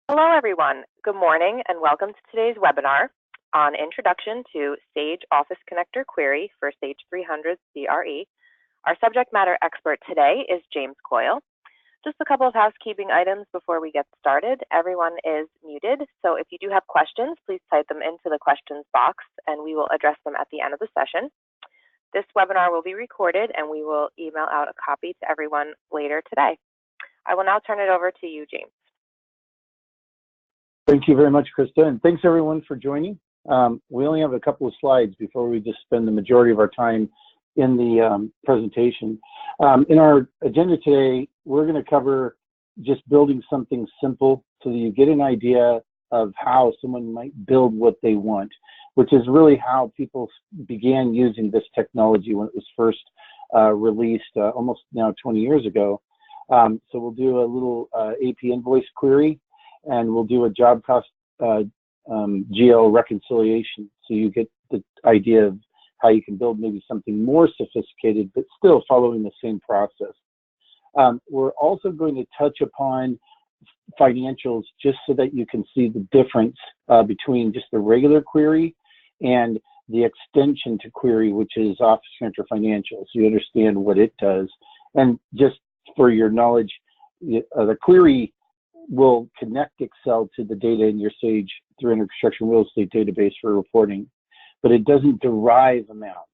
Hello, everyone. Good morning, and welcome to today's webinar on Introduction to Sage Office Connector Query for Sage 300 CRE. Our subject matter expert today is James Coyle. Just a couple of housekeeping items before we get started. Everyone is muted, so if you do have questions, please type them into the questions box, and we will address them at the end of the session. This webinar will be recorded, and we will email out a copy to everyone later today. I will now turn it over to you, James. Thank you very much, Krista, and thanks everyone for joining. We only have a couple of slides before we just spend the majority of our time in the presentation. In our agenda today, we're going to cover just building something simple so that you get an idea of how someone might build what they want, which is really how people began using this technology when it was first released almost now 20 years ago. So we'll do a little AP invoice query, and we'll do a job cost GL reconciliation, so you get the idea of how you can build maybe something more sophisticated, but still following the same process. We're also going to touch upon financials just so that you can see the difference between just the regular query and the extension to query, which is Office Connector Financials, so you understand what it does. And just for your knowledge, the query will connect Excel to the data in your Sage 300 Construction Real Estate database for reporting, but it doesn't derive amounts,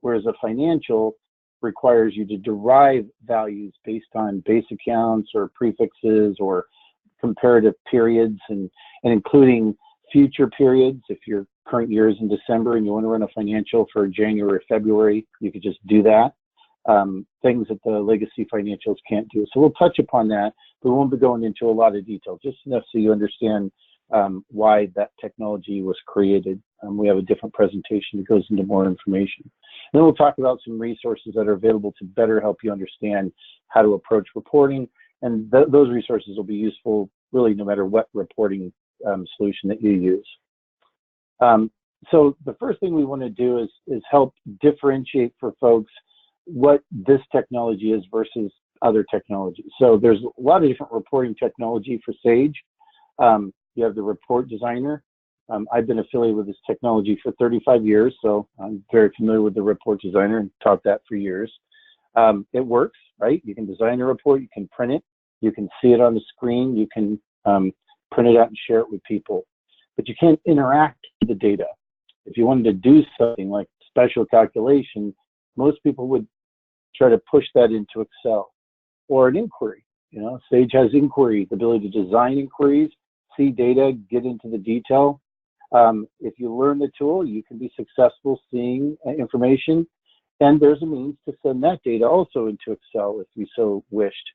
whereas a financial requires you to derive values based on base accounts or prefixes or comparative periods, and including future periods. If your current year is in December and you want to run a financial for January or February, you could just do that. Things that the legacy financials can't do. So we'll touch upon that, but we won't be going into a lot of detail, just enough so you understand why that technology was created. We have a different presentation that goes into more information. And then we'll talk about some resources that are available to better help you understand how to approach reporting, and those resources will be useful really no matter what reporting solution that you use. So the first thing we want to do is help differentiate for folks what this technology is versus other technologies. So there's a lot of different reporting technology for Sage. You have the report designer. I've been affiliated with this technology for 35 years, so I'm very familiar with the report designer and taught that for years. It works, right? You can design a report, you can print it, you can see it on the screen, you can print it out and share it with people, but you can't interact with the data. If you wanted to do something like special calculation, most people would try to push that into Excel or an inquiry. You know, Sage has inquiry, the ability to design inquiries, see data, get into the detail. If you learn the tool, you can be successful seeing information, and there's a means to send that data also into Excel if you so wished.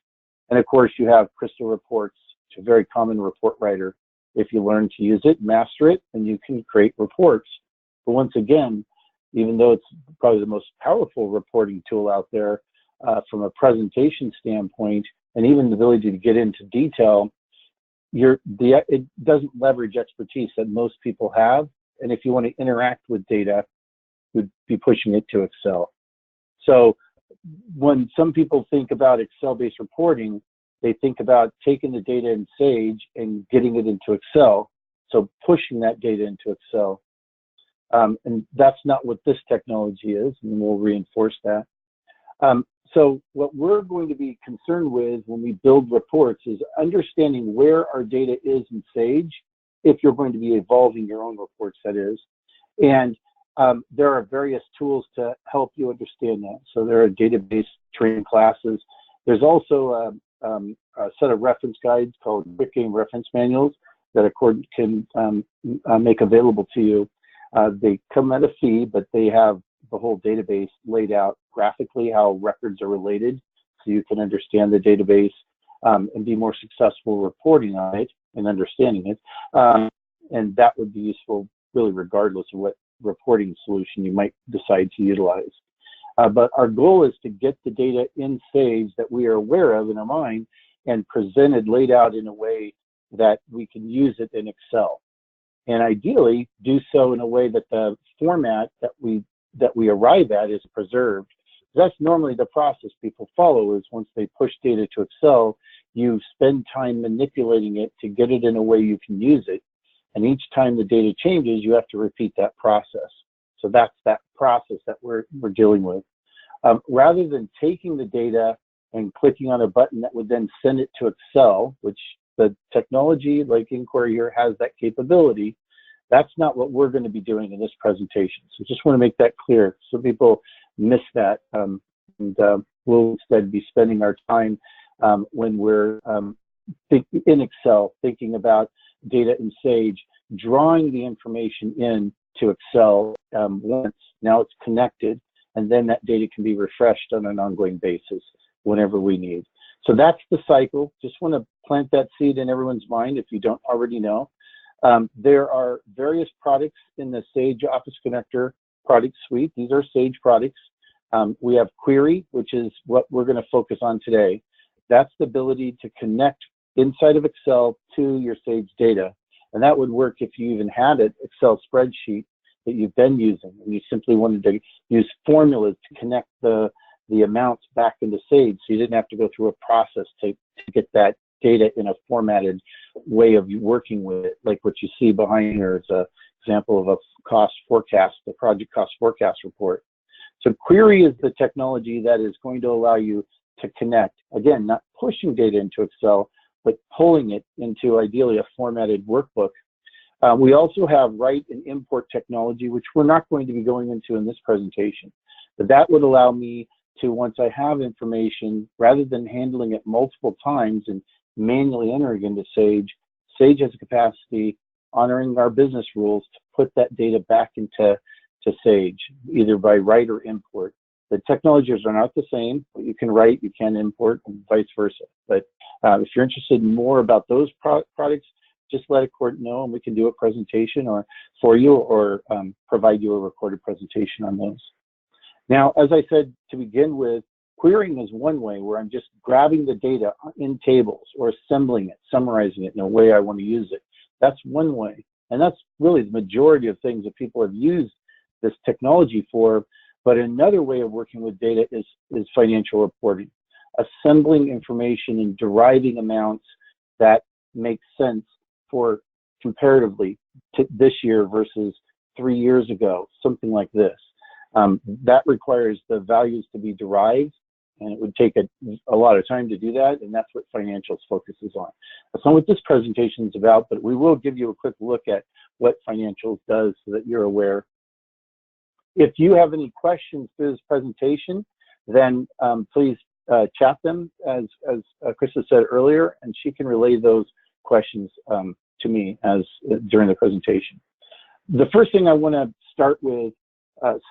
And of course, you have Crystal Reports, which is a very common report writer. If you learn to use it, master it, and you can create reports. But once again, even though it's probably the most powerful reporting tool out there from a presentation standpoint, and even the ability to get into detail, it doesn't leverage expertise that most people have. And if you want to interact with data, you'd be pushing it to Excel. So when some people think about Excel-based reporting, they think about taking the data in Sage and getting it into Excel, so pushing that data into Excel. And that's not what this technology is, and we'll reinforce that. So what we're going to be concerned with when we build reports is understanding where our data is in Sage, if you're going to be evolving your own reports, that is. And there are various tools to help you understand that. So there are database training classes. There's also a set of reference guides called Quick Game Reference Manuals that a court can make available to you. They come at a fee, but they have the whole database laid out graphically, how records are related, so you can understand the database and be more successful reporting on it and understanding it. And that would be useful really regardless of what reporting solution you might decide to utilize. But our goal is to get the data in Sage that we are aware of in our mind and presented, laid out in a way that we can use it in Excel. And ideally do so in a way that the format that we arrive at is preserved. That's normally the process people follow, is once they push data to Excel, you spend time manipulating it to get it in a way you can use it. And each time the data changes, you have to repeat that process. So that's that process that we're dealing with. Rather than taking the data and clicking on a button that would then send it to Excel, which the technology like Inquiry here has that capability, that's not what we're going to be doing in this presentation. So just want to make that clear. Some people miss that, and we'll instead be spending our time when we're in Excel, thinking about data in Sage, drawing the information in to Excel once. Now it's connected, and then that data can be refreshed on an ongoing basis whenever we need. So that's the cycle. Just want to plant that seed in everyone's mind if you don't already know. There are various products in the Sage Office Connector product suite. These are Sage products. We have Query, which is what we're going to focus on today. That's the ability to connect inside of Excel to your Sage data. And that would work if you even had an Excel spreadsheet that you've been using and you simply wanted to use formulas to connect the amounts back into Sage, so you didn't have to go through a process to get that data in a formatted way of working with it, like what you see behind here is an example of a cost forecast, the project cost forecast report. So Query is the technology that is going to allow you to connect, again, not pushing data into Excel, but pulling it into ideally a formatted workbook. We also have write and import technology, which we're not going to be going into in this presentation, but that would allow me to, once I have information, rather than handling it multiple times and manually entering into Sage, Sage has a capacity, honoring our business rules, to put that data back into Sage, either by write or import. The technologies are not the same. You can write, you can import, and vice versa. But if you're interested in more about those products, just let a court know and we can do a presentation for you or provide you a recorded presentation on those. Now, as I said to begin with, querying is one way where I'm just grabbing the data in tables or assembling it, summarizing it in a way I want to use it. That's one way. And that's really the majority of things that people have used this technology for. But another way of working with data is financial reporting, assembling information and deriving amounts that make sense for comparatively to this year versus 3 years ago, something like this. That requires the values to be derived, and it would take a lot of time to do that, and that's what financials focuses on. That's not what this presentation is about, but we will give you a quick look at what financials does so that you're aware. If you have any questions through this presentation, then please chat them, as Krista said earlier, and she can relay those questions to me during the presentation. The first thing I want to start with,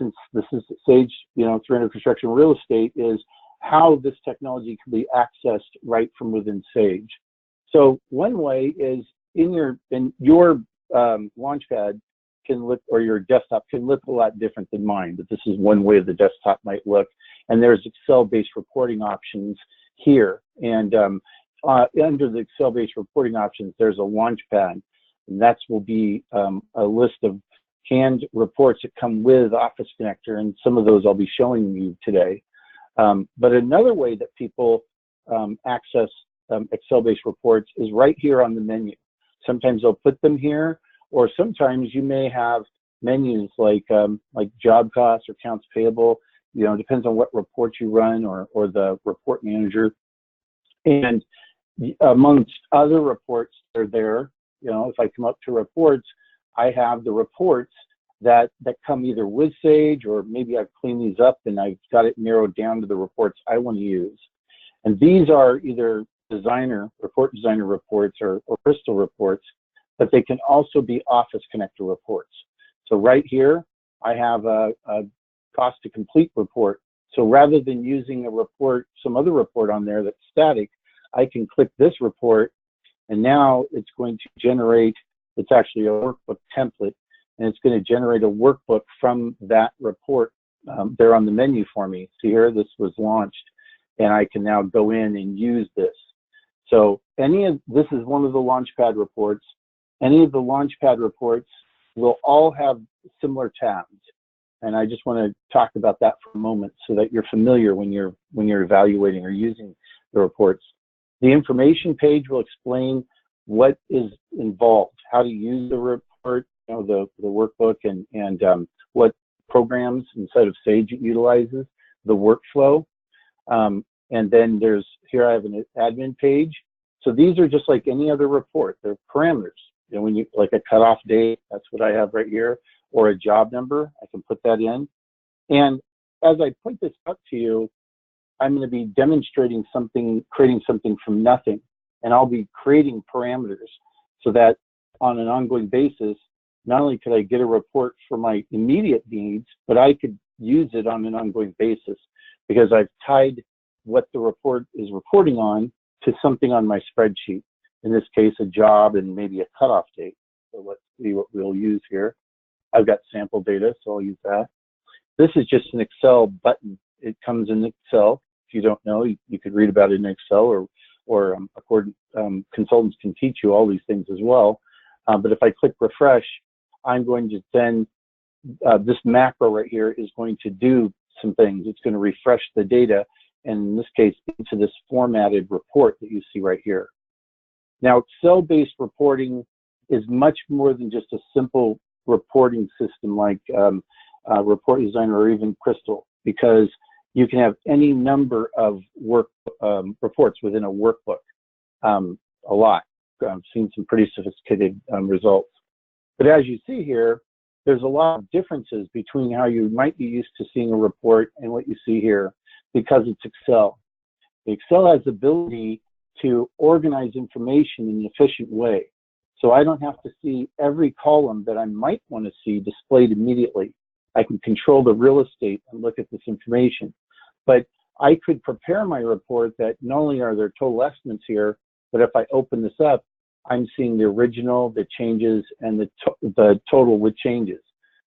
since this is Sage, 300 Construction Real Estate, is how this technology can be accessed right from within Sage. So one way is in your LaunchPad can look, or your desktop can look a lot different than mine, but this is one way the desktop might look. And there's Excel-based reporting options here. And under the Excel-based reporting options, there's a LaunchPad, and that will be a list of canned reports that come with Office Connector, and some of those I'll be showing you today. But another way that people access Excel-based reports is right here on the menu. Sometimes they'll put them here, or sometimes you may have menus like job costs or accounts payable. Depends on what report you run or the report manager. And amongst other reports that are there, if I come up to reports, I have the reports that come either with Sage, or maybe I've cleaned these up and I've got it narrowed down to the reports I want to use. And these are either report designer reports or Crystal reports, but they can also be Office Connector reports. So right here, I have a cost to complete report. So rather than using a report, some other report on there that's static, I can click this report, and now it's going to generate, it's actually a workbook template, and it's going to generate a workbook from that report there on the menu for me. See here, this was launched, and I can now go in and use this. So this is one of the LaunchPad reports. Any of the LaunchPad reports will all have similar tabs. And I just want to talk about that for a moment so that you're familiar when you're evaluating or using the reports. The information page will explain what is involved, how to use the report, the workbook, and what programs inside of Sage it utilizes, the workflow. And then here I have an admin page. So these are just like any other report. They're parameters. When you, like a cutoff date, that's what I have right here, or a job number, I can put that in. And as I point this up to you, I'm going to be demonstrating something, creating something from nothing. And I'll be creating parameters so that on an ongoing basis, not only could I get a report for my immediate needs, but I could use it on an ongoing basis because I've tied what the report is reporting on to something on my spreadsheet. In this case, a job and maybe a cutoff date. So let's see what we'll use here. I've got sample data, so I'll use that. This is just an Excel button. It comes in Excel. If you don't know, you could read about it in Excel, or consultants can teach you all these things as well. But if I click refresh, I'm going to then, this macro right here is going to do some things. It's going to refresh the data, and in this case, into this formatted report that you see right here. Now, Excel-based reporting is much more than just a simple reporting system like Report Designer or even Crystal, because you can have any number of reports within a workbook, a lot. I've seen some pretty sophisticated results. But as you see here, there's a lot of differences between how you might be used to seeing a report and what you see here because it's Excel. Excel has the ability to organize information in an efficient way. So I don't have to see every column that I might want to see displayed immediately. I can control the real estate and look at this information. But I could prepare my report that not only are there total estimates here, but if I open this up, I'm seeing the original, the changes, and the total with changes.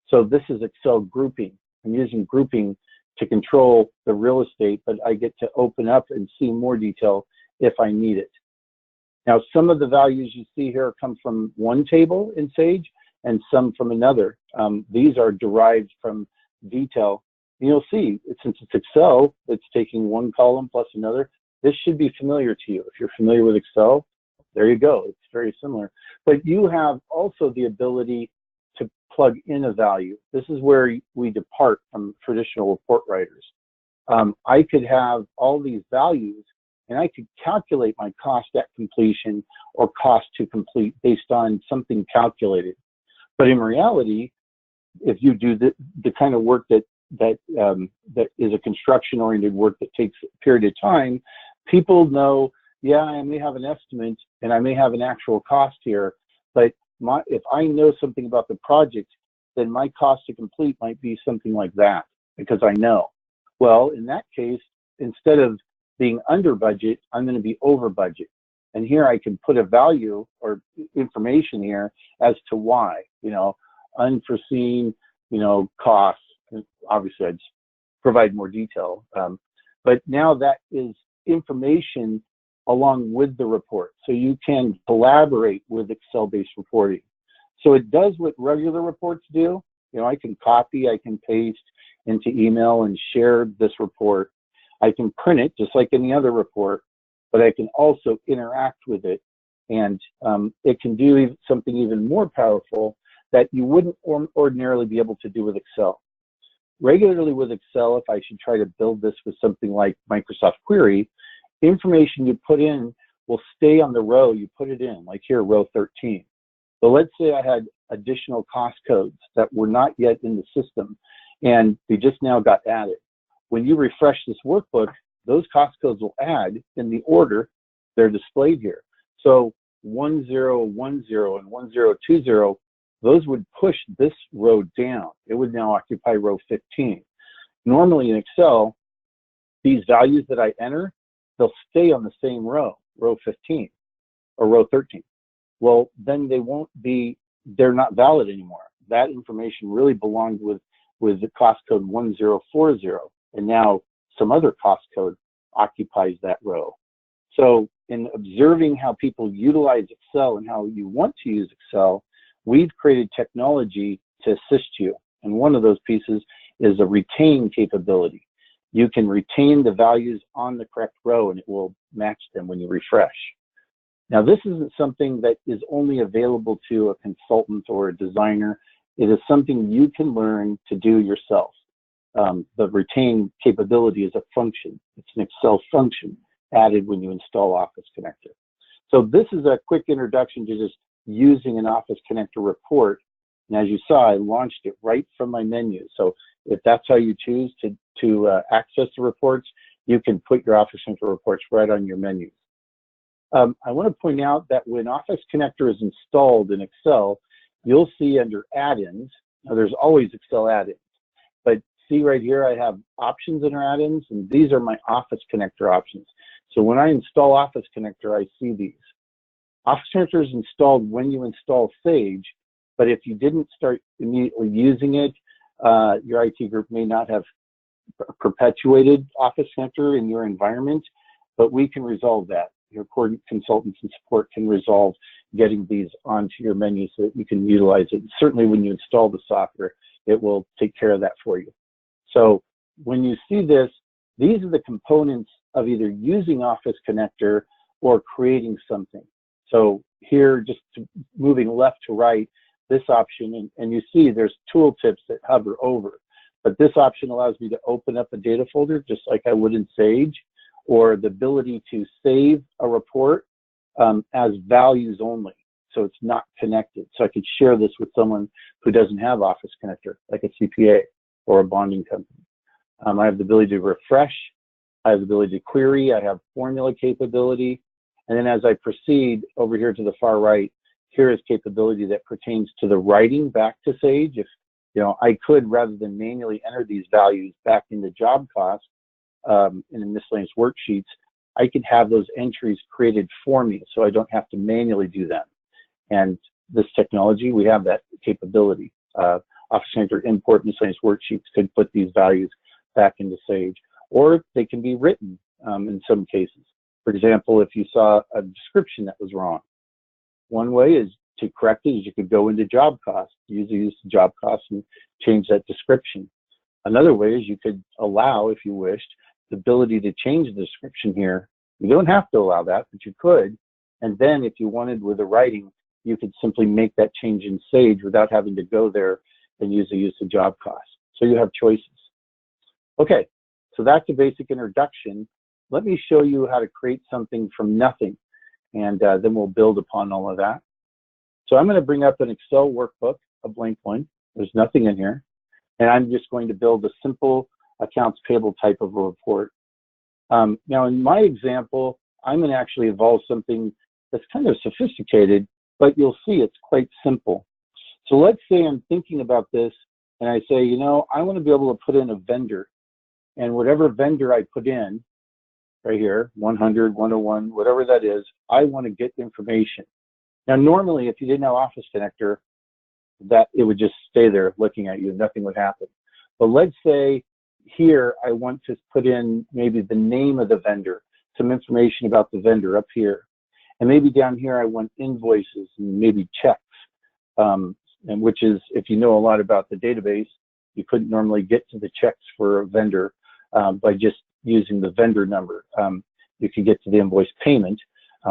So this is Excel grouping. I'm using grouping to control the real estate, but I get to open up and see more detail if I need it. Now, some of the values you see here come from one table in Sage and some from another. These are derived from detail. And you'll see, since it's Excel, it's taking one column plus another. This should be familiar to you. If you're familiar with Excel, there you go. It's very similar. But you have also the ability to plug in a value. This is where we depart from traditional report writers. I could have all these values, and I could calculate my cost at completion or cost to complete based on something calculated. But in reality, if you do the kind of work that is a construction-oriented work that takes a period of time, people know, yeah, I may have an estimate and I may have an actual cost here, but if I know something about the project, then my cost to complete might be something like that because I know. Well, in that case, instead of being under budget, I'm going to be over budget. And here I can put a value or information here as to why, unforeseen, costs. Obviously, I'd provide more detail. But now that is information along with the report. So you can collaborate with Excel-based reporting. So it does what regular reports do. I can copy, I can paste into email and share this report. I can print it just like any other report, but I can also interact with it. And it can do something even more powerful that you wouldn't ordinarily be able to do with Excel. Regularly with Excel, if I should try to build this with something like Microsoft Query, information you put in will stay on the row you put it in, like here, row 13. So let's say I had additional cost codes that were not yet in the system, and they just now got added. When you refresh this workbook, those cost codes will add in the order they're displayed here. So 1010 and 1020, those would push this row down. It would now occupy row 15. Normally in Excel, these values that I enter, they'll stay on the same row, row 15 or row 13. Well, then they're not valid anymore. That information really belonged with the cost code 1040, and now some other cost code occupies that row. So in observing how people utilize Excel and how you want to use Excel, we've created technology to assist you. And one of those pieces is a retain capability. You can retain the values on the correct row, and it will match them when you refresh. Now, this isn't something that is only available to a consultant or a designer. It is something you can learn to do yourself. The retain capability is a function. It's an Excel function added when you install Office Connector. So this is a quick introduction to just using an Office Connector report. And as you saw, I launched it right from my menu. So if that's how you choose to access the reports, you can put your Office Connector reports right on your menu. I want to point out that when Office Connector is installed in Excel, you'll see under add-ins, now there's always Excel add-ins, but see right here, I have options under add-ins, and these are my Office Connector options. So when I install Office Connector, I see these. Office Connector is installed when you install Sage, but if you didn't start immediately using it, your IT group may not have perpetuated Office Connector in your environment, but we can resolve that. Your core consultants and support can resolve getting these onto your menu so that you can utilize it. Certainly when you install the software, it will take care of that for you. So when you see this, these are the components of either using Office Connector or creating something. So here, just moving left to right, this option, and you see there's tooltips that hover over, but this option allows me to open up a data folder just like I would in Sage, or the ability to save a report as values only. So it's not connected. So I could share this with someone who doesn't have Office Connector, like a CPA or a bonding company. I have the ability to refresh. I have the ability to query. I have formula capability. And then as I proceed over here to the far right, here is capability that pertains to the writing back to Sage. If I could, rather than manually enter these values back into job cost, in the miscellaneous worksheets, I could have those entries created for me so I don't have to manually do them. And this technology, we have that capability. Office Connector import miscellaneous worksheets could put these values back into Sage, or they can be written in some cases. For example, if you saw a description that was wrong, one way is to correct it is you could go into job cost, use job cost and change that description. Another way is you could allow, if you wished, the ability to change the description here. You don't have to allow that, but you could. And then if you wanted with the writing, you could simply make that change in Sage without having to go there and use the job cost. So you have choices. Okay, so that's a basic introduction. Let me show you how to create something from nothing, and then we'll build upon all of that. So I'm going to bring up an Excel workbook, a blank one. There's nothing in here. And I'm just going to build a simple accounts payable type of a report. Now, in my example, I'm going to actually evolve something that's kind of sophisticated, but you'll see it's quite simple. So let's say I'm thinking about this, and I say, I want to be able to put in a vendor. And whatever vendor I put in, right here, 100, 101, whatever that is, I want to get information. Now, normally, if you didn't have Office Connector, that it would just stay there looking at you, nothing would happen. But let's say here I want to put in maybe the name of the vendor, some information about the vendor up here. And maybe down here I want invoices and maybe checks, and which is, if you know a lot about the database, you couldn't normally get to the checks for a vendor by just using the vendor number. You could get to the invoice payment,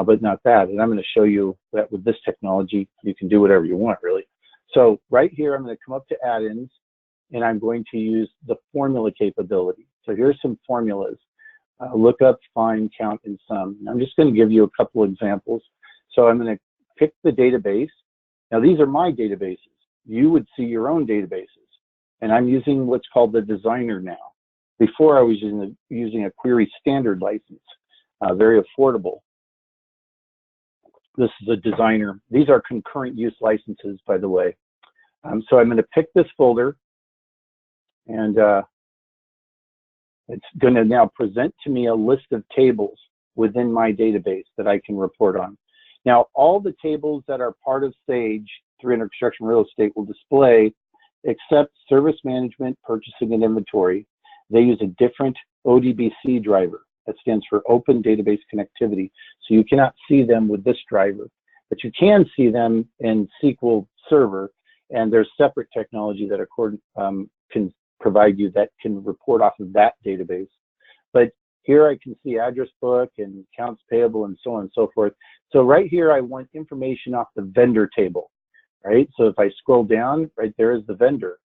but not that. And I'm going to show you that with this technology, you can do whatever you want, really. So right here, I'm going to come up to add-ins, and I'm going to use the formula capability. So here's some formulas. Look up, find, count, and sum. I'm just going to give you a couple examples. So I'm going to pick the database. Now, these are my databases. You would see your own databases. And I'm using what's called the designer now. Before, I was using a query standard license, very affordable. This is a designer. These are concurrent use licenses, by the way. So I'm going to pick this folder, and it's going to now present to me a list of tables within my database that I can report on. Now, all the tables that are part of Sage 300 Construction Real Estate will display, except service management, purchasing, and inventory. They use a different ODBC driver. That stands for Open Database Connectivity. So you cannot see them with this driver, but you can see them in SQL Server, and there's separate technology that can provide you that can report off of that database. But Here I can see address book and accounts payable and so on and so forth. So right here, I want information off the vendor table, right? So if I scroll down, right there is the vendor.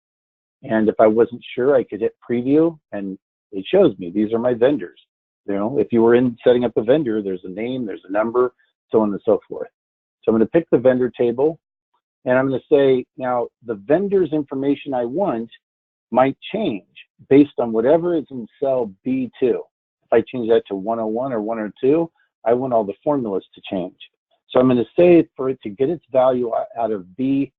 And if I wasn't sure, I could hit preview and it shows me, these are my vendors. You know, if you were in setting up a vendor, there's a name, there's a number, so on and so forth. So I'm going to pick the vendor table and I'm going to say, now the vendor's information I want might change based on whatever is in cell B2. If I change that to 101 or 102, I want all the formulas to change. So I'm going to say for it to get its value out of B2.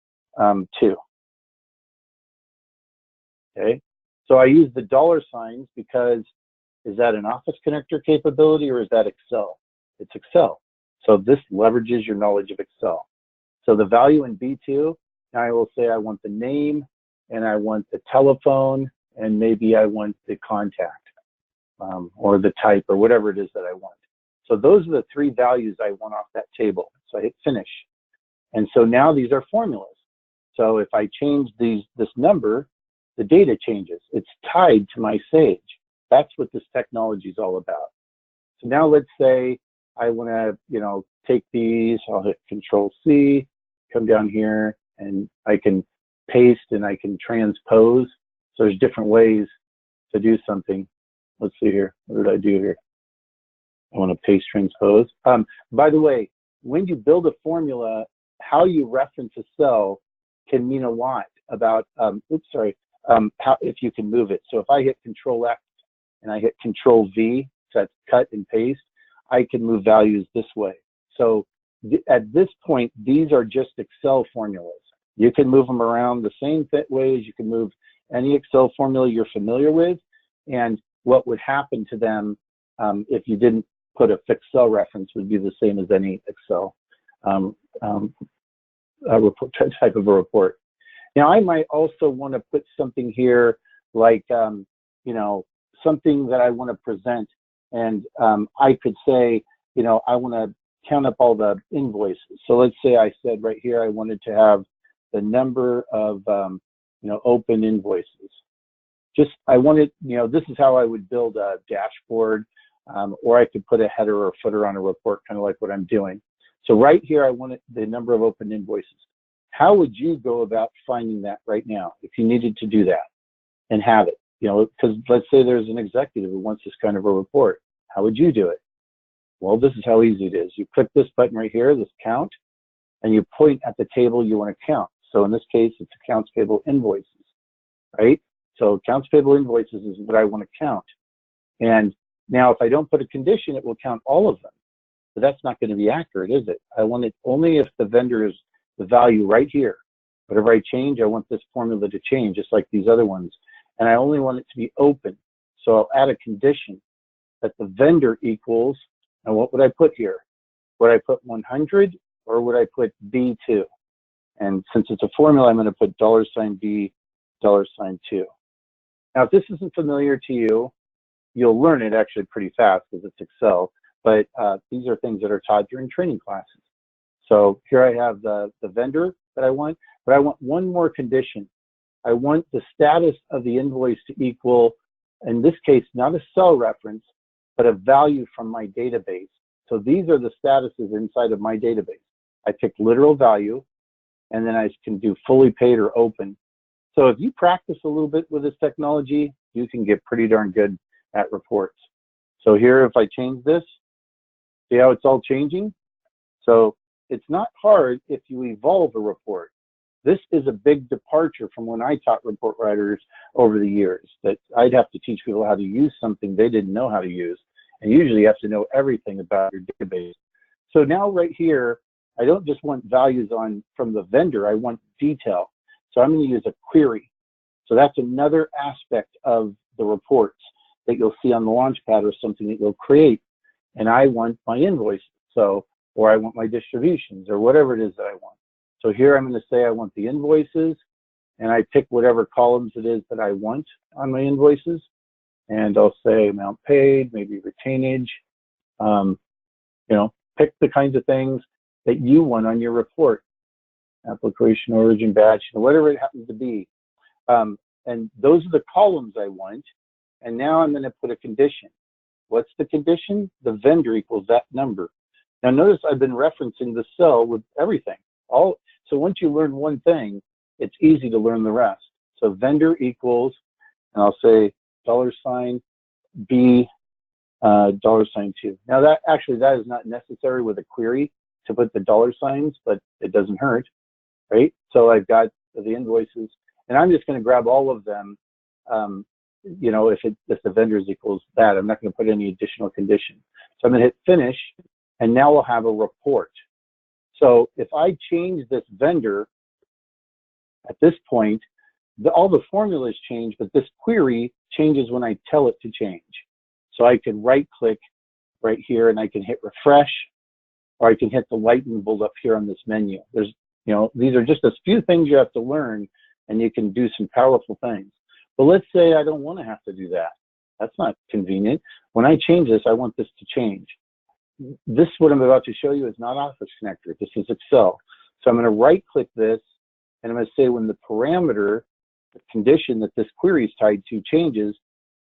Okay, so I use the dollar signs because is that an Office Connector capability or is that Excel? It's Excel. So this leverages your knowledge of Excel. So the value in B2, now I will say I want the name and I want the telephone and maybe I want the contact or the type or whatever it is that I want. So those are the three values I want off that table. So I hit finish. And so now these are formulas. So if I change this number, the data changes. It's tied to my Sage. That's what this technology is all about. So now let's say I want to, take these. I'll hit Control C, come down here, and I can paste and I can transpose. So there's different ways to do something. Let's see here. What did I do here? I want to paste transpose. By the way, when you build a formula, how you reference a cell can mean a lot about, how, if you can move it. So if I hit Control X and I hit Control V, so that's cut and paste, I can move values this way. So at this point, these are just Excel formulas. You can move them around the same ways. You can move any Excel formula you're familiar with, and what would happen to them if you didn't put a fixed cell reference would be the same as any Excel report, type of a report. Now, I might also want to put something here like, something that I want to present. And I could say, I want to count up all the invoices. So let's say I said right here, I wanted to have the number of, open invoices. I wanted, this is how I would build a dashboard, or I could put a header or footer on a report, kind of like what I'm doing. So right here, I wanted the number of open invoices. How would you go about finding that right now if you needed to do that and have it? Because let's say there's an executive who wants this kind of a report. How would you do it? Well, this is how easy it is. You click this button right here, this count, and you point at the table you want to count. So in this case, it's accounts payable invoices, right? So accounts payable invoices is what I want to count. And now if I don't put a condition, it will count all of them. But that's not going to be accurate, is it? I want it only if the vendor is the value right here. Whatever I change, I want this formula to change, just like these other ones. And I only want it to be open. So I'll add a condition that the vendor equals, and what would I put here? Would I put 100 or would I put B2? And since it's a formula, I'm going to put $B, $2. Now, if this isn't familiar to you, you'll learn it actually pretty fast because it's Excel, but these are things that are taught during training classes. So here I have the vendor that I want, but I want one more condition. I want the status of the invoice to equal, in this case, not a cell reference, but a value from my database. So these are the statuses inside of my database. I pick literal value, and then I can do fully paid or open. So if you practice a little bit with this technology, you can get pretty darn good at reports. So here, if I change this, see how it's all changing? So it's not hard if you evolve a report. This is a big departure from when I taught report writers over the years, that I'd have to teach people how to use something they didn't know how to use. And usually you have to know everything about your database. So now right here, I don't just want values from the vendor, I want detail. So I'm going to use a query. So that's another aspect of the reports that you'll see on the LaunchPad or something that you'll create. And I want my invoices, or I want my distributions or whatever it is that I want. So here I'm going to say I want the invoices, and I pick whatever columns it is that I want on my invoices. And I'll say amount paid, maybe retainage, pick the kinds of things that you want on your report, application, origin, batch, whatever it happens to be. And those are the columns I want. And now I'm going to put a condition. What's the condition? The vendor equals that number. Now notice I've been referencing the cell with everything. So once you learn one thing, it's easy to learn the rest. So vendor equals, and I'll say $B $2. Now that is not necessary with a query to put the $signs, but it doesn't hurt, right? So I've got the invoices, and I'm just going to grab all of them. You know, if the vendors equals that, I'm not going to put any additional condition. So I'm going to hit finish, and now we'll have a report. So if I change this vendor at this point, all the formulas change, but this query changes when I tell it to change. So I can right click right here and I can hit refresh, or I can hit the lightning bolt up here on this menu. There's, you know, these are just a few things you have to learn, and you can do some powerful things. But let's say I don't want to have to do that. That's not convenient. When I change this, I want this to change. This, what I'm about to show you, is not Office Connector. This is Excel. So I'm going to right click this, and I'm going to say when the parameter, the condition that this query is tied to changes,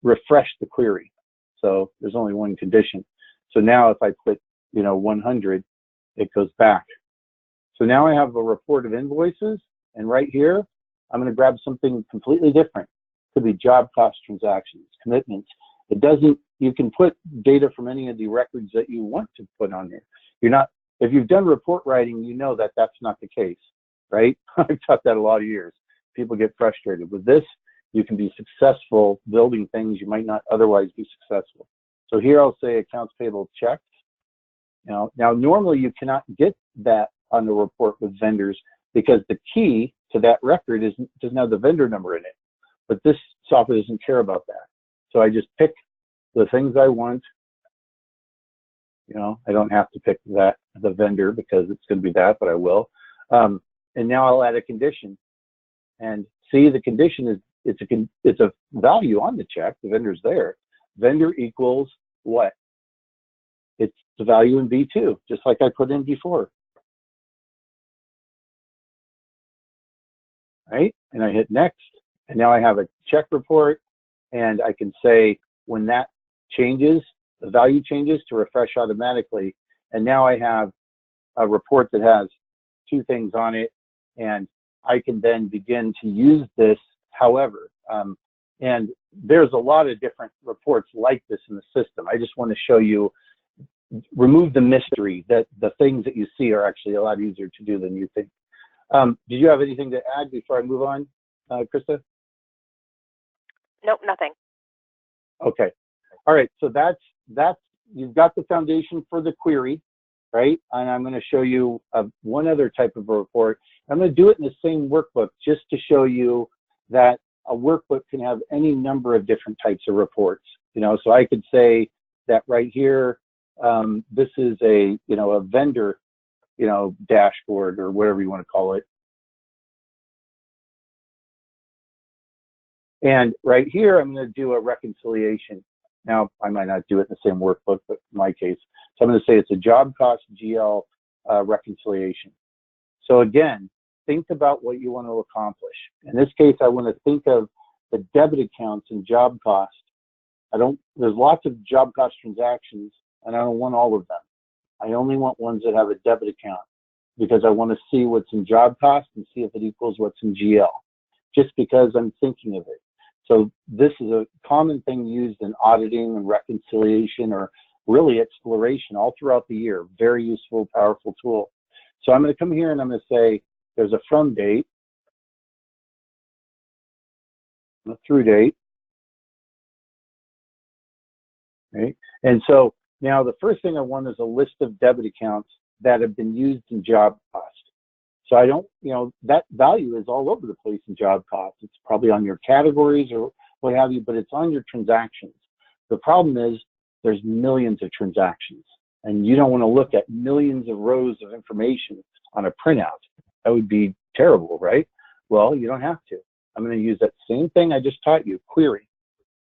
refresh the query. So there's only one condition. So now if I put, you know, 100, it goes back. So now I have a report of invoices, and right here, I'm going to grab something completely different. It could be job cost transactions, commitments. It doesn't, you can put data from any of the records that you want to put on there. You're not, if you've done report writing, you know that that's not the case, right? I've taught that a lot of years. People get frustrated. With this, you can be successful building things you might not otherwise be successful. So here I'll say accounts payable checked. Now normally you cannot get that on the report with vendors because the key to that record doesn't have the vendor number in it. But this software doesn't care about that. So I just pick the things I want. You know, I don't have to pick the vendor because it's going to be that, but I will. And now I'll add a condition. And see, the condition is, it's a value on the check. The vendor's there. Vendor equals what? It's the value in B2, just like I put in before. Right? And I hit next. And now I have a check report. And I can say when that changes, the value changes, to refresh automatically. And now I have a report that has two things on it. And I can then begin to use this however. And there's a lot of different reports like this in the system. I just want to show you, remove the mystery, that the things that you see are actually a lot easier to do than you think. Did you have anything to add before I move on, Krista? Nope, nothing. Okay. All right. So that's you've got the foundation for the query, right? And I'm going to show you one other type of a report. I'm going to do it in the same workbook just to show you that a workbook can have any number of different types of reports. You know, so I could say that right here, this is a vendor, dashboard or whatever you want to call it. And right here, I'm going to do a reconciliation. Now, I might not do it in the same workbook, but in my case, so I'm going to say it's a job cost GL reconciliation. So again, think about what you want to accomplish. In this case, I want to think of the debit accounts and job cost. There's lots of job cost transactions, and I don't want all of them. I only want ones that have a debit account because I want to see what's in job cost and see if it equals what's in GL, just because I'm thinking of it. So this is a common thing used in auditing and reconciliation, or really exploration all throughout the year. Very useful, powerful tool. So I'm going to come here and I'm going to say there's a from date, a through date. Right? And so now the first thing I want is a list of debit accounts that have been used in job cost. So I don't, that value is all over the place in job cost. It's probably on your categories or what have you, but it's on your transactions. The problem is there's millions of transactions, and you don't want to look at millions of rows of information on a printout. That would be terrible, right? Well, you don't have to. I'm going to use that same thing I just taught you, query.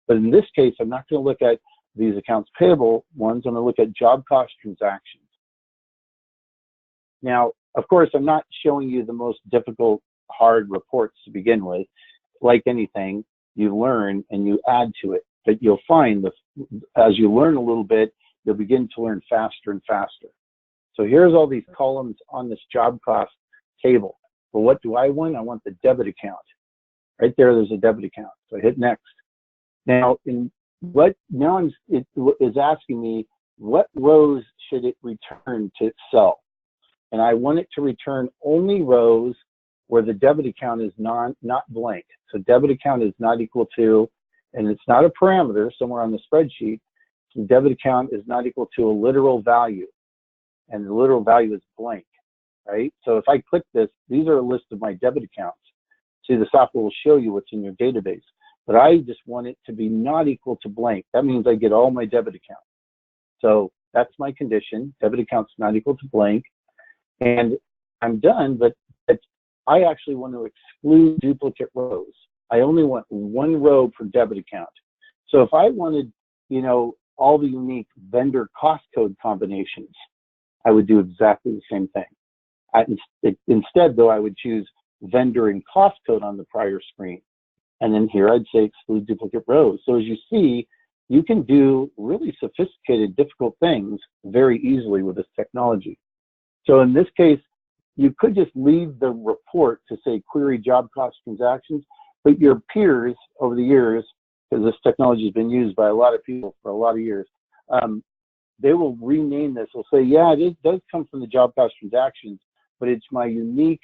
But in this case, I'm not going to look at these accounts payable ones. I'm going to look at job cost transactions. Now, of course, I'm not showing you the most difficult, hard reports to begin with. Like anything, you learn and you add to it. But you'll find as you learn a little bit, you'll begin to learn faster and faster. So here's all these columns on this job cost table. Well, what do I want? I want the debit account. Right there's a debit account. So I hit next. Now, it is asking me what rows should it return to Excel, and I want it to return only rows where the debit account is not blank. So debit account is not equal to, and it's not a parameter somewhere on the spreadsheet. So debit account is not equal to a literal value, and the literal value is blank, right? So if I click this, these are a list of my debit accounts. See, the software will show you what's in your database, but I just want it to be not equal to blank. That means I get all my debit accounts. So that's my condition. Debit account's not equal to blank, and I'm done, but I actually want to exclude duplicate rows. I only want one row per debit account. So if I wanted, all the unique vendor cost code combinations, I would do exactly the same thing. Instead, though, I would choose vendor and cost code on the prior screen. And then here I'd say exclude duplicate rows. So as you see, you can do really sophisticated, difficult things very easily with this technology. So in this case, you could just leave the report to say query job cost transactions, but your peers over the years, because this technology has been used by a lot of people for a lot of years, they will rename this. They'll say, yeah, it does come from the job cost transactions, but it's my unique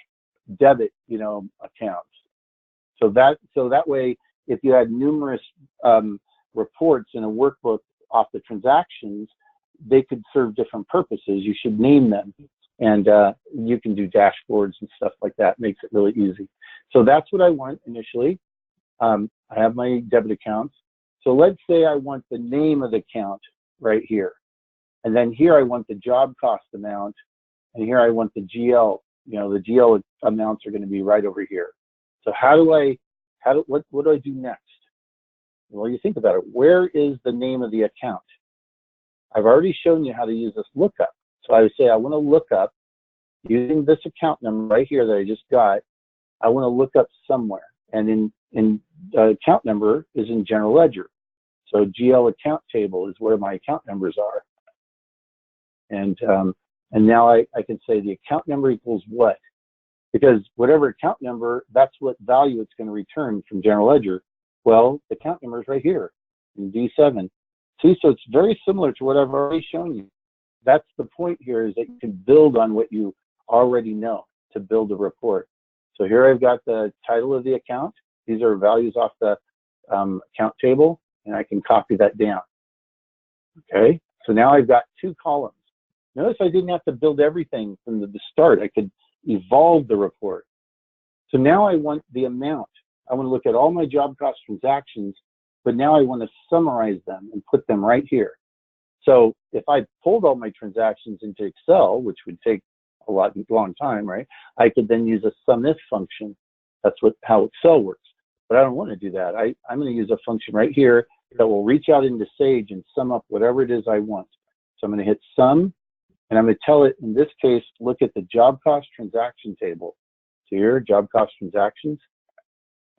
debit, accounts. So that way, if you had numerous reports in a workbook off the transactions, they could serve different purposes. You should name them, and you can do dashboards and stuff like that. It makes it really easy. So that's what I want initially. I have my debit accounts. So let's say I want the name of the account right here, and then here I want the job cost amount, and here I want the GL. The GL amounts are going to be right over here. So what do I do next? Well, you think about it. Where is the name of the account? I've already shown you how to use this lookup. So I would say I want to look up using this account number right here that I just got. I want to look up somewhere, and in account number is in general ledger. So GL account table is where my account numbers are, and now I can say the account number equals what? Because whatever account number, that's what value it's going to return from general ledger. Well, the account number is right here in D7. See, so it's very similar to what I've already shown you. That's the point here, is that you can build on what you already know to build a report. So here I've got the title of the account. These are values off the account table, and I can copy that down. Okay, so now I've got two columns. Notice I didn't have to build everything from the start. I could evolve the report. So now I want the amount. I want to look at all my job cost transactions, but now I want to summarize them and put them right here. So if I pulled all my transactions into Excel, which would take a long time, right? I could then use a sum if function. That's how Excel works. But I don't want to do that. I'm going to use a function right here that will reach out into Sage and sum up whatever it is I want. So I'm going to hit sum, and I'm going to tell it, in this case, look at the job cost transaction table. So here, job cost transactions.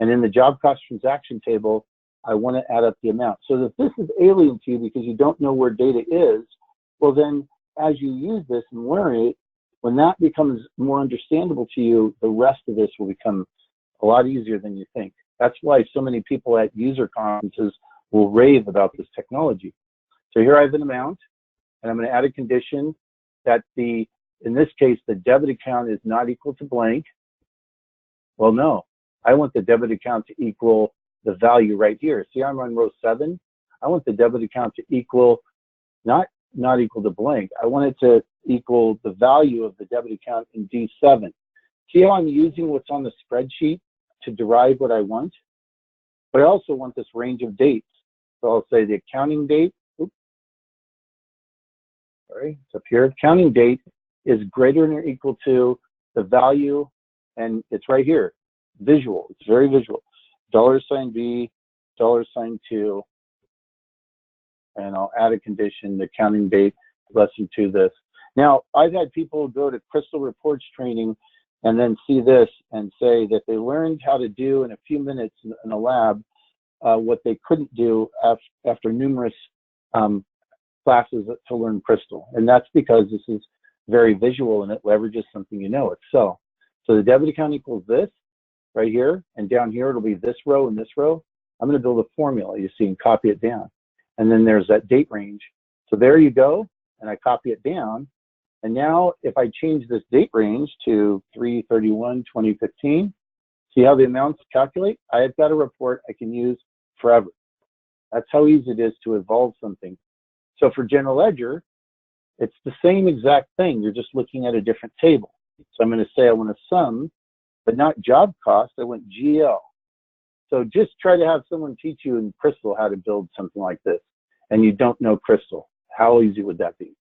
And in the job cost transaction table, I want to add up the amount. So if this is alien to you because you don't know where data is, well then, as you use this and learn it, when that becomes more understandable to you, the rest of this will become a lot easier than you think. That's why so many people at user conferences will rave about this technology. So here I have an amount, and I'm going to add a condition that in this case, the debit account is not equal to blank. Well, no, I want the debit account to equal the value right here. See, I'm on row 7. I want the debit account to equal, not equal to blank. I want it to equal the value of the debit account in D7. See how I'm using what's on the spreadsheet to derive what I want? But I also want this range of dates. So I'll say the accounting date, sorry, it's up here. Accounting date is greater than or equal to the value, and it's right here. Visual, it's very visual. $B, $2, and I'll add a condition, the accounting date, lesson 2 this. Now, I've had people go to Crystal Reports training and then see this and say that they learned how to do in a few minutes in a lab what they couldn't do after numerous classes to learn Crystal. And that's because this is very visual and it leverages something you know, Excel. So the debit account equals this right here, and down here it'll be this row and this row. I'm going to build a formula, you see, and copy it down. And then there's that date range. So there you go, and I copy it down. And now if I change this date range to 3/31/2015, see how the amounts calculate? I've got a report I can use forever. That's how easy it is to evolve something. So for general ledger, it's the same exact thing. You're just looking at a different table. So I'm going to say I want to sum, but not job cost. I want GL. So just try to have someone teach you in Crystal how to build something like this, and you don't know Crystal. How easy would that be?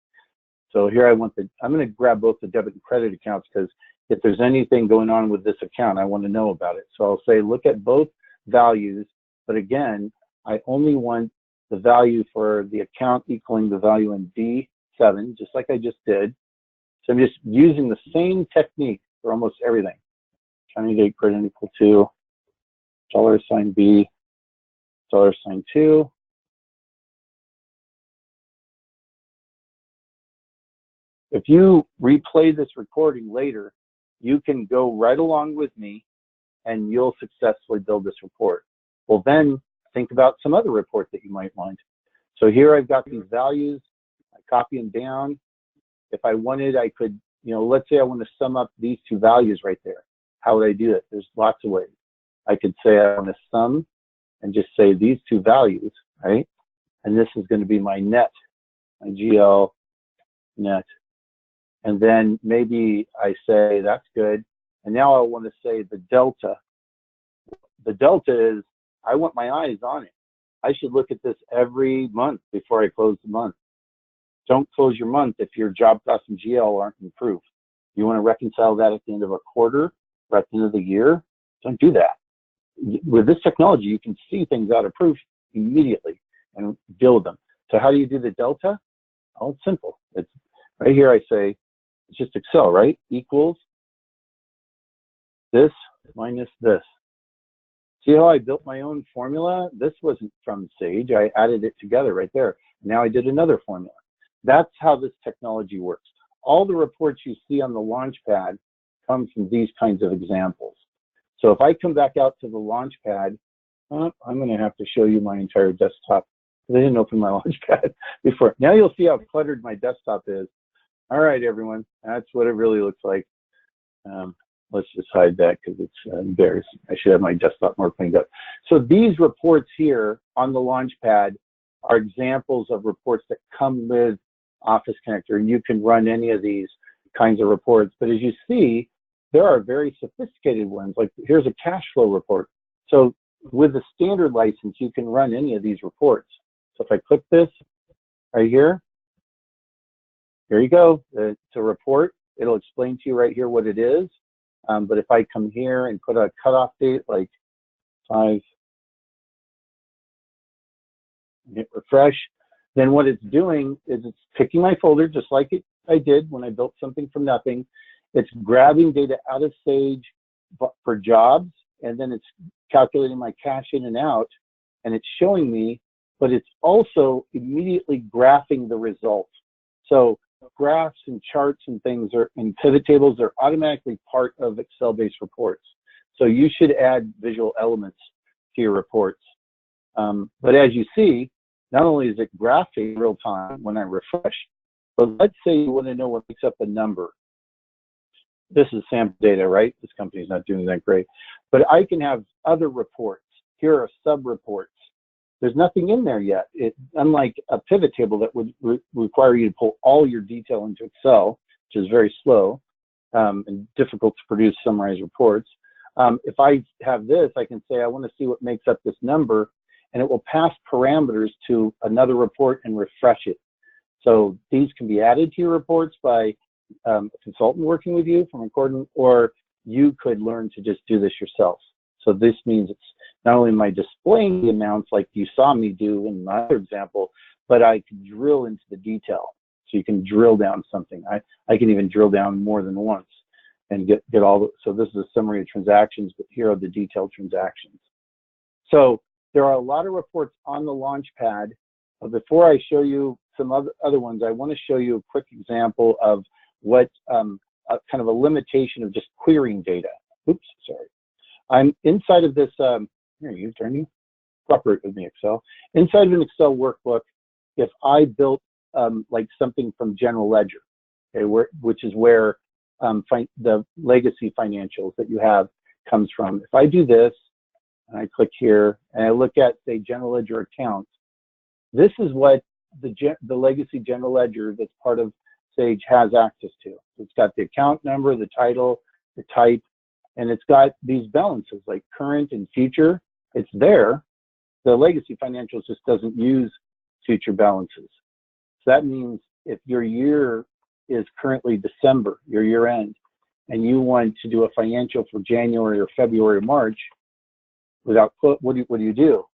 So here I'm going to grab both the debit and credit accounts, because if there's anything going on with this account, I want to know about it. So I'll say, look at both values, but again, I only want the value for the account equaling the value in D7, just like I just did. So I'm just using the same technique for almost everything. Counting date credit equal to $B, $2. If you replay this recording later, you can go right along with me and you'll successfully build this report. Well, then think about some other report that you might want. So here I've got these values, I copy them down. If I wanted, I could, let's say I want to sum up these two values right there. How would I do it? There's lots of ways. I could say I want to sum and just say these two values, right? And this is going to be my net, my GL net. And then maybe I say that's good. And now I want to say the delta. The delta is, I want my eyes on it. I should look at this every month before I close the month. Don't close your month if your job cost and GL aren't improved. You want to reconcile that at the end of a quarter or at the end of the year? Don't do that. With this technology, you can see things out of proof immediately and deal with them. So how do you do the delta? Oh, it's simple. It's right here. I say, it's just Excel, right? Equals this minus this. See how I built my own formula? This wasn't from Sage. I added it together right there. Now I did another formula. That's how this technology works. All the reports you see on the LaunchPad come from these kinds of examples. So if I come back out to the LaunchPad, I'm going to have to show you my entire desktop. I didn't open my LaunchPad before. Now you'll see how cluttered my desktop is. All right, everyone, that's what it really looks like. Let's just hide that because it's embarrassing. I should have my desktop more cleaned up. So these reports here on the LaunchPad are examples of reports that come with Office Connector, and you can run any of these kinds of reports. But as you see, there are very sophisticated ones. Like here's a cash flow report. So with the standard license, you can run any of these reports. So if I click this right here, here you go. It's a report. It'll explain to you right here what it is. But if I come here and put a cutoff date like 5, hit refresh, then what it's doing is it's picking my folder just like I did when I built something from nothing. It's grabbing data out of Sage for jobs, and then it's calculating my cash in and out, and it's showing me, but it's also immediately graphing the results. So graphs and charts and things and pivot tables are automatically part of Excel-based reports. So you should add visual elements to your reports. But as you see, not only is it graphing real time when I refresh, but let's say you want to know what makes up a number. This is sample data, right? This company's not doing that great. But I can have other reports. Here are sub-reports. There's nothing in there yet. Unlike a pivot table that would require you to pull all your detail into Excel, which is very slow and difficult to produce summarized reports. If I have this, I can say I want to see what makes up this number, and it will pass parameters to another report and refresh it. So these can be added to your reports by a consultant working with you from Accordant, or you could learn to just do this yourself. So this means it's not only am I displaying the amounts like you saw me do in my other example, but I can drill into the detail. So you can drill down something. I can even drill down more than once and get all the, so this is a summary of transactions, but here are the detailed transactions. So there are a lot of reports on the LaunchPad, But before I show you some other ones, I want to show you a quick example of what kind of a limitation of just querying data. Oops, sorry. I'm inside of this, here, you turn me, cooperate with me, Excel. Inside of an Excel workbook, if I built like something from General Ledger, okay, which is where the legacy financials that you have comes from. If I do this, and I click here, and I look at, say, General Ledger accounts, this is what the legacy General Ledger that's part of Sage has access to. It's got the account number, the title, the type, and it's got these balances like current and future. It's there. The legacy financials just doesn't use future balances. So that means if your year is currently December, your year end, and you want to do a financial for January or February or March, what do you do?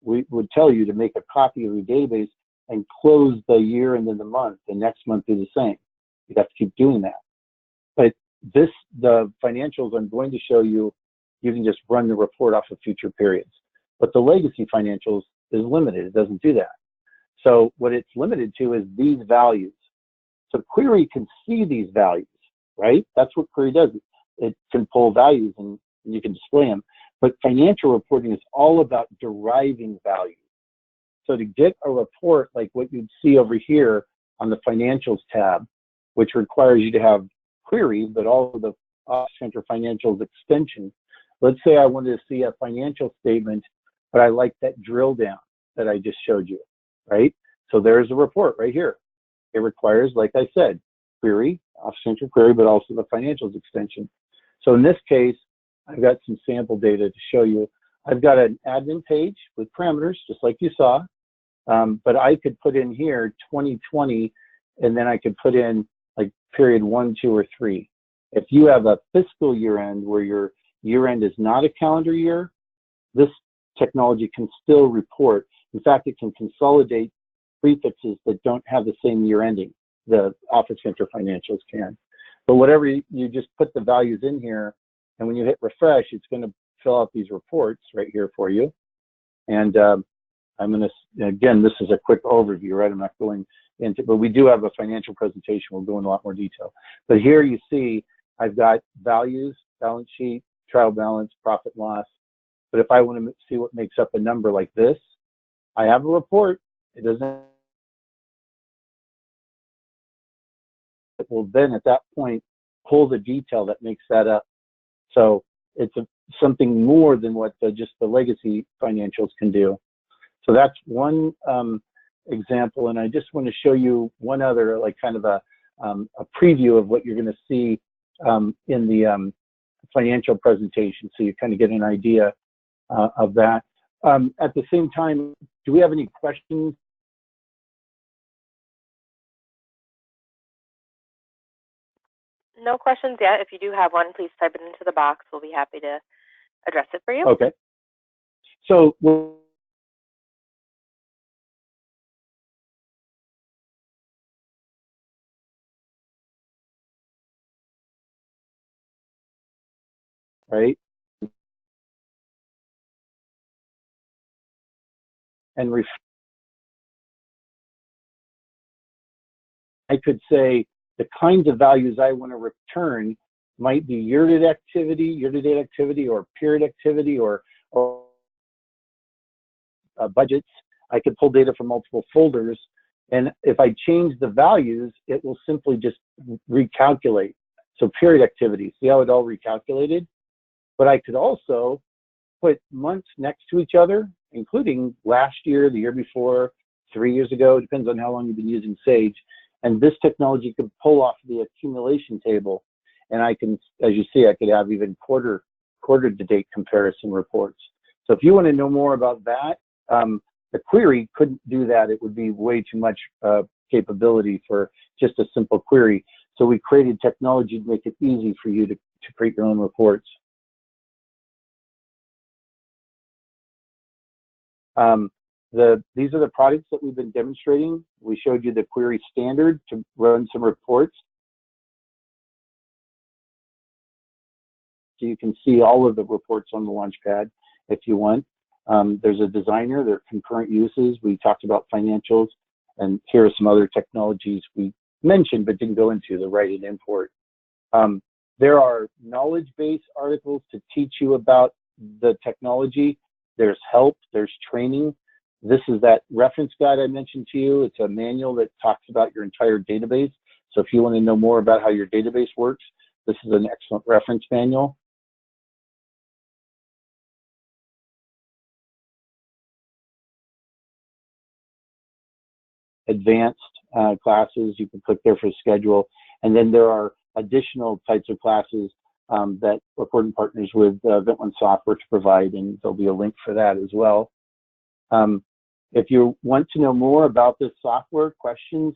We would tell you to make a copy of your database and close the year and then the month, and next month do the same. You'd have to keep doing that. But the financials I'm going to show you, you can just run the report off of future periods. But the legacy financials is limited. It doesn't do that. So what it's limited to is these values. So query can see these values, right? That's what query does. It can pull values and you can display them. But financial reporting is all about deriving value. So to get a report like what you'd see over here on the financials tab, which requires you to have query, but also the Office Center Financials extension. Let's say I wanted to see a financial statement, but I like that drill down that I just showed you, right? So there's a report right here. It requires, like I said, query, Office Center query, but also the financials extension. So in this case, I've got some sample data to show you. I've got an admin page with parameters, just like you saw, but I could put in here 2020, and then I could put in like period 1, 2, or 3. If you have a fiscal year end where your year end is not a calendar year, this technology can still report. In fact, it can consolidate prefixes that don't have the same year ending. The Office Center Financials can. But whatever you just put the values in here, and when you hit refresh, it's going to fill out these reports right here for you. And I'm going to, again, this is a quick overview, right? I'm not going into, but we do have a financial presentation. We'll go into a lot more detail. But here you see, I've got values, balance sheet, trial balance, profit loss. But if I want to see what makes up a number like this, I have a report. It doesn't. It will then at that point pull the detail that makes that up. So it's something more than what just the legacy financials can do. So that's one example, and I just want to show you one other, like kind of a preview of what you're going to see in the financial presentation, so you kind of get an idea of that. At the same time, do we have any questions? No questions yet. If you do have one, please type it into the box. We'll be happy to address it for you. Okay. So right? And I could say the kinds of values I want to return might be year-to-date activity, or period activity, or budgets. I could pull data from multiple folders, and if I change the values, it will simply just recalculate. So period activity, see how it all recalculated? But I could also put months next to each other, including last year, the year before, 3 years ago, depends on how long you've been using Sage. And this technology could pull off the accumulation table. And I can, as you see, I could have even quarter to date comparison reports. So if you want to know more about that, the query couldn't do that. It would be way too much capability for just a simple query. So we created technology to make it easy for you to create your own reports. These are the products that we've been demonstrating. We showed you the query standard to run some reports. So you can see all of the reports on the LaunchPad if you want. There's a designer, there are concurrent uses. We talked about financials, and here are some other technologies we mentioned but didn't go into, the write and import. There are knowledge base articles to teach you about the technology. There's help, there's training. This is that reference guide I mentioned to you. It's a manual that talks about your entire database. So if you want to know more about how your database works, this is an excellent reference manual. Advanced classes, you can click there for schedule. And then there are additional types of classes that Recording partners with Ventland Software to provide, and there'll be a link for that as well. If you want to know more about this software, questions,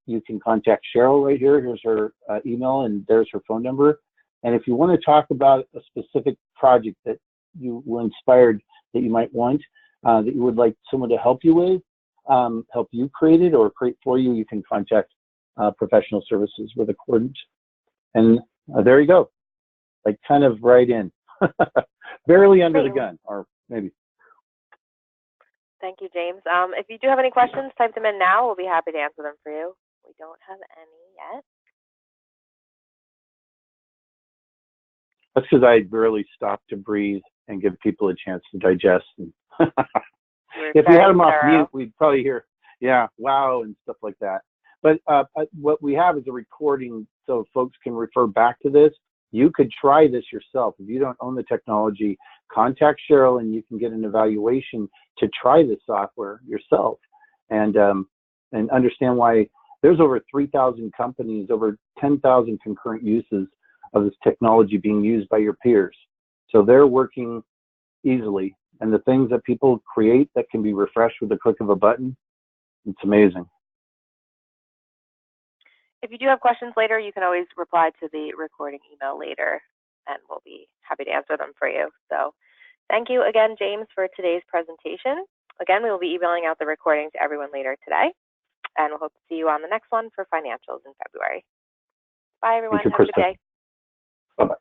you can contact Cheryl right here. Here's her email, and there's her phone number. And if you want to talk about a specific project that you were inspired that you might want, that you would like someone to help you with, help you create it or create for you, you can contact professional services with Accordant. And there you go, like kind of right in, barely under the gun, or maybe. Thank you, James. If you do have any questions, type them in now. We'll be happy to answer them for you. We don't have any yet. That's because I barely stopped to breathe and give people a chance to digest. If we had them off mute, we'd probably hear, yeah, wow, and stuff like that. But what we have is a recording so folks can refer back to this. You could try this yourself. If you don't own the technology, contact Cheryl and you can get an evaluation to try this software yourself and understand why there's over 3,000 companies, over 10,000 concurrent uses of this technology being used by your peers. So they're working easily. And the things that people create that can be refreshed with the click of a button, it's amazing. If you do have questions later, you can always reply to the recording email later, and we'll be happy to answer them for you. So thank you again, James, for today's presentation. Again, we will be emailing out the recording to everyone later today, and we'll hope to see you on the next one for financials in February. Bye, everyone. Have a good day. Bye-bye.